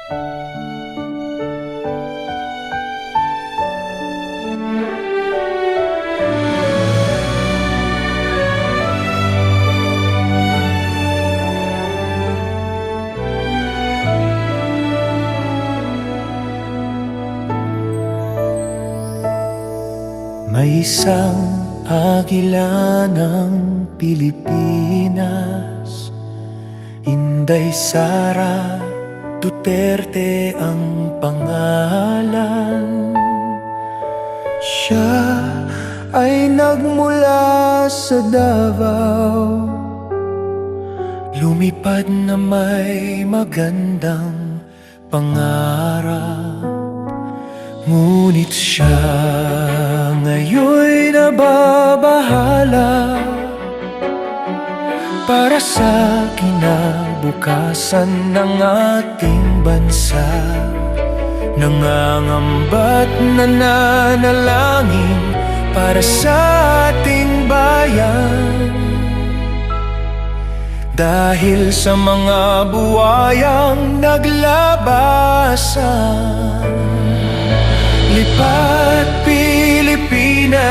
May isang agila ng Pilipinas, Inday Sara Duterte ang pangalan. Siya ay nagmula sa Davao, lumipad na may magandang pangarap. Ngunit siya ngayon'y nababahala para sa kinabukasan ng ating bansa. Nangangamba't nananalangin para sa ating bayan, dahil sa mga buwayang naglabasan. Lipat Pilipinas,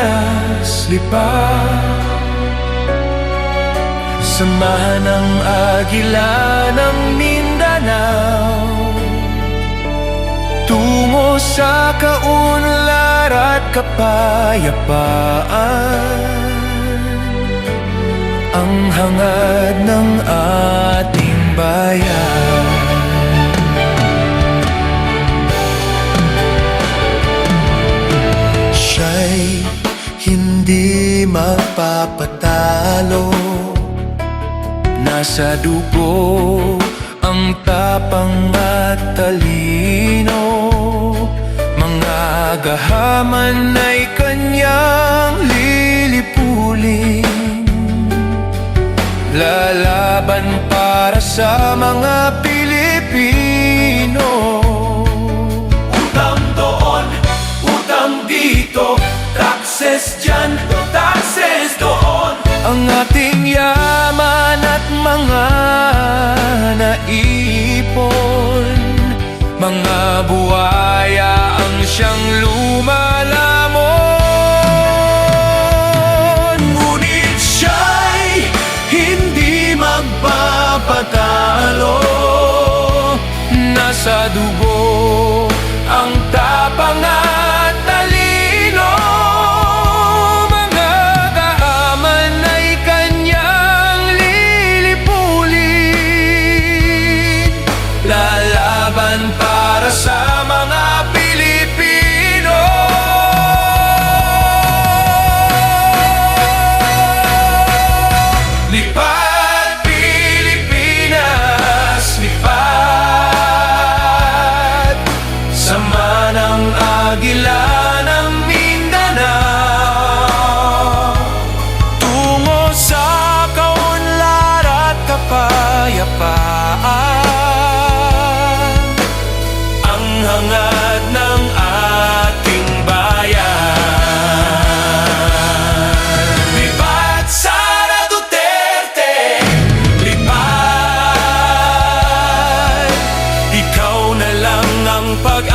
lipat, samahan ang agila ng Mindanao tungo sa kaunlad at kapayapaan. Ang hangad ng ating bayan. Siya'y hindi magpapatalo, nasa dugo ang tapang at talino. Mga gahaman ay kanyang lilipulin, lalaban para sa mga Pilipino. Utang doon, utang dito, taxes dyan, taxes doon. Ang ating yaman at mga naipon, mga buwaya ang siyang lumalamon. Ngunit siya'y hindi magpapatalo, nasa dugo ang tapang at talino. Mga gahaman ay kanyang lilipulin, lalaban para sa mga Pilipino. Lipat Pilipinas, lipat, sama ng agila ng Mindanao tungo sa kaunlad at kapayapaan. Ang hangad ng ating bayan. Lipat Sara Duterte, lipat, ikaw na lang ang pag